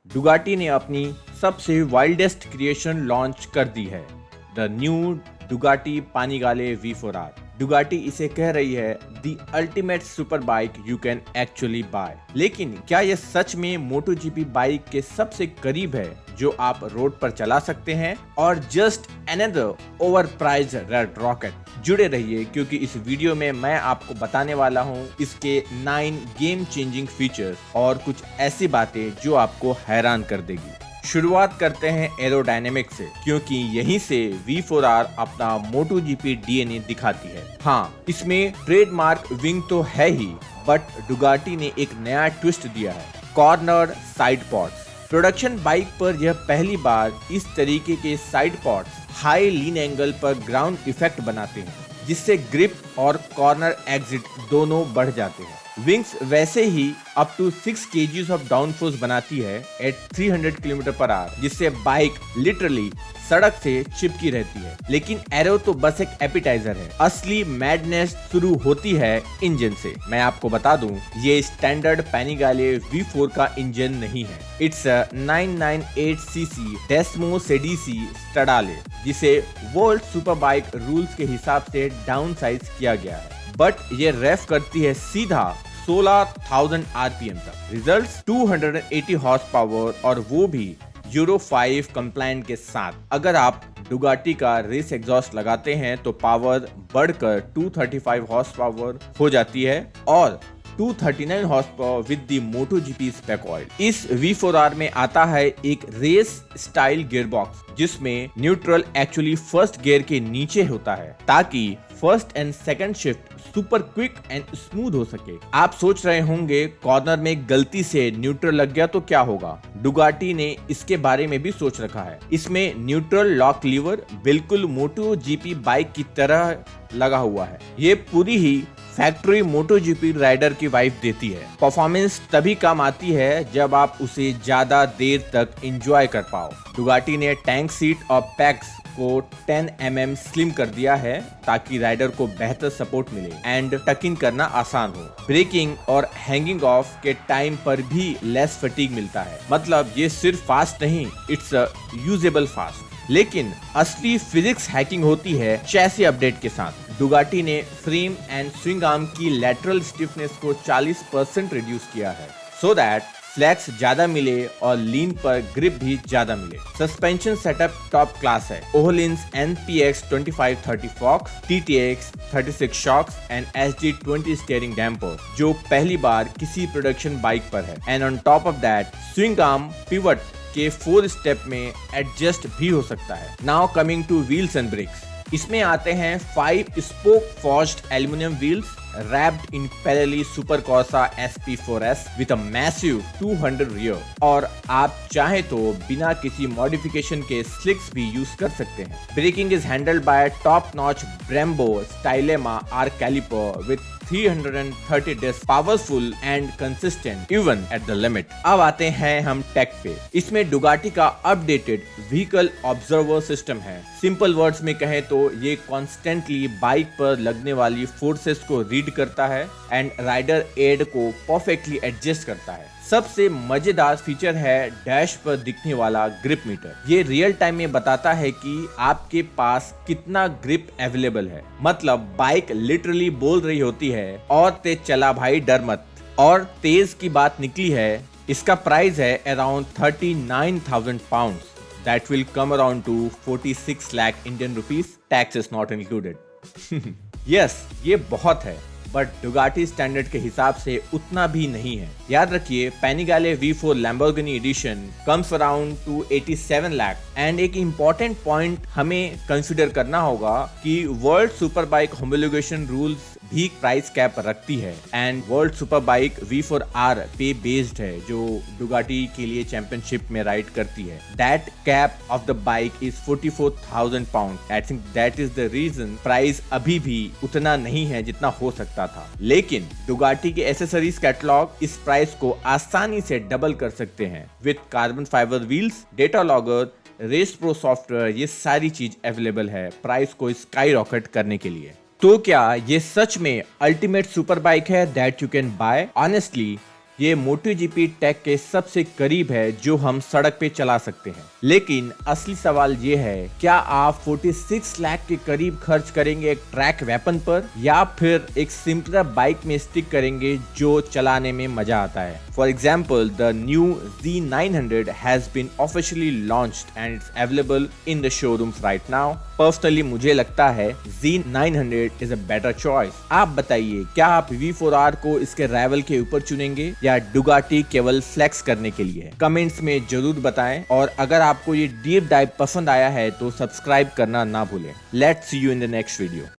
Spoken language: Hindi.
डुगाटी ने अपनी सबसे वाइल्डेस्ट क्रिएशन लॉन्च कर दी है, the new Ducati Panigale V4R। Ducati इसे कह रही है the ultimate super bike you can actually buy. लेकिन क्या यह सच में MotoGP बाइक के सबसे करीब है जो आप रोड पर चला सकते हैं, और just another over prized red rocket? जुड़े रहिए क्योंकि इस वीडियो में मैं आपको बताने वाला हूं इसके 9 गेम चेंजिंग फीचर्स और कुछ ऐसी बातें जो आपको हैरान कर देगी। शुरुआत करते हैं एरोडायनेमिक्स से, क्योंकि यहीं से V4R अपना MotoGP DNA दिखाती है। हाँ, इसमें ट्रेडमार्क विंग तो है ही, बट डुगाटी ने एक नया ट्विस्ट दिया है, corner side pods. Production bike पर यह पहली बार इस तरीके के साइड पॉड्स हाई लीन एंगल पर ग्राउंड इफेक्ट बनाते हैं, जिससे ग्रिप और कॉर्नर एग्जिट दोनों बढ़ जाते हैं। विंग्स वैसे ही up to 6 kg of downforce बनाती है एट 300 km/h, जिससे बाइक लिटरली सड़क से चिपकी रहती है। लेकिन एरो तो बस एक एपिटाइजर है, असली मैडनेस शुरू होती है इंजन से। मैं आपको बता दूं, ये स्टैंडर्ड पैनिगाले V4 का इंजन नहीं है। इट्स 998cc डेस्मो सेडीसी स्टडाले, जिसे वर्ल्ड सुपर बाइक रूल्स के हिसाब से डाउन साइज किया गया है, बट ये रेफ करती है सीधा 16,000 RPM तक। रिजल्ट्स 280 हॉर्स पावर, और वो भी यूरो 5 कंप्लायंट के साथ। अगर आप डुगाटी का रेस एग्जॉस्ट लगाते हैं तो पावर बढ़कर 235 हॉर्स पावर हो जाती है, और 239 horse power with the MotoGP spec oil. इस V4R में आता है एक रेस स्टाइल गियरबॉक्स, जिसमें न्यूट्रल एक्चुअली फर्स्ट गियर के नीचे होता है, ताकि first and second shift super quick and smooth हो सके। आप सोच रहे होंगे कॉर्नर में गलती से न्यूट्रल लग गया तो क्या होगा? डुगाटी ने इसके बारे में भी सोच रखा है। इसमें न्यूट्रल लॉक लीवर बिल्कुल MotoGP बाइक की तरह लगा हुआ है। ये पूरी ही फैक्ट्री MotoGP राइडर की वाइब देती है। परफॉर्मेंस तभी काम आती है जब आप उसे ज्यादा देर तक एंजॉय कर पाओ। डुगाटी ने टैंक सीट और पैक्स को 10 mm स्लिम कर दिया है, ताकि राइडर को बेहतर सपोर्ट मिले एंड टक इन करना आसान हो। ब्रेकिंग और हैंगिंग ऑफ के टाइम पर भी लेस फटीग मिलता है। मतलब ये सिर्फ फास्ट नहीं, इट्स यूजेबल फास्ट। लेकिन असली फिजिक्स हैकिंग होती है चैसी अपडेट के साथ। डुगाटी ने फ्रेम एंड स्विंग आर्म की लैटरल स्टिफनेस को 40% रिड्यूस किया है, सो दैट फ्लेक्स ज्यादा मिले और लीन पर ग्रिप भी ज्यादा मिले। सस्पेंशन सेटअप टॉप क्लास है। ओहलिन्स NPX 2530 फॉक्स, TTX 36 shocks and SG20 steering damper, जो पहली बार किसी प्रोडक्शन बाइक पर है। And on top of that swing arm pivot के 4 स्टेप में एडजस्ट भी हो सकता है। Now coming to wheels and brakes. इसमें आते हैं 5 spoke forged aluminium wheels wrapped in Pirelli Super Corsa SP4S with a massive 200 rear, और आप चाहे तो बिना किसी मॉडिफिकेशन के स्लिक्स भी यूज कर सकते हैं। Braking is handled by top notch Brembo Stylema R caliper with 330 disc, powerful and consistent even at the limit। अब आते हैं हम टेक पे। इसमें डुगाटी का अपडेटेड व्हीकल ऑब्जर्वर सिस्टम है। सिंपल वर्ड्स में कहें तो ये कॉन्स्टेंटली बाइक पर लगने वाली फोर्सेस को रीड करता है एंड राइडर एड को परफेक्टली एडजस्ट करता है। सबसे मजेदार फीचर है डैश पर दिखने वाला ग्रिप मीटर। ये रियल टाइम में बताता है कि आपके पास कितना ग्रिप अवेलेबल है। मतलब बाइक लिटरली बोल रही होती है, और तेज चला भाई डर मत। और तेज की बात निकली है, इसका प्राइस है around 39,000 pounds, that will come around to 46 lakh Indian rupees, tax is not included। Yes, ये बहुत है, बट डुगाटी स्टैंडर्ड के हिसाब से उतना भी नहीं है। याद रखिए, Panigale V4 Lamborghini edition comes around to 87 lakh. And एक इम्पॉर्टेंट पॉइंट हमें कंसिडर करना होगा कि world super bike homologation rules भी प्राइस कैप रखती है, and world super bike V4R पे बेस्ड है, जो डुगाटी के लिए चैंपियनशिप में राइड करती है। That cap of the bike is 44,000 pounds। I think that is the reason price अभी भी उतना नहीं है जितना हो सकता था। लेकिन डुगाटी के एसेसरीज कैटलॉग इस प्राइस को आसानी से डबल कर सकते हैं। With carbon fibre wheels, data logger, race pro software, ये सारी चीज अवेलेबल है प्राइस को स्काई रॉकेट करने के लिए। तो क्या ये सच में अल्टीमेट सुपर बाइक है that you can buy? Honestly ये MotoGP टेक के सबसे करीब है जो हम सड़क पे चला सकते हैं। लेकिन असली सवाल ये है, क्या आप 46 लाख के करीब खर्च करेंगे एक ट्रैक वेपन पर, या फिर एक सिंपलर बाइक में स्टिक करेंगे जो चलाने में मजा आता है। For example, the new Z900 has been officially launched and it's available in the showrooms right now. Personally मुझे लगता है Z900 is a better choice. आप बताइए, क्या आप V4R को इसके राइवल के ऊपर चुनेंगे या डुगाटी केवल फ्लेक्स करने के लिए? कमेंट्स में जरूर बताएं, और अगर आपको ये डीप डाइव पसंद आया है तो सब्सक्राइब करना ना भूलें। Let's see you in the next video.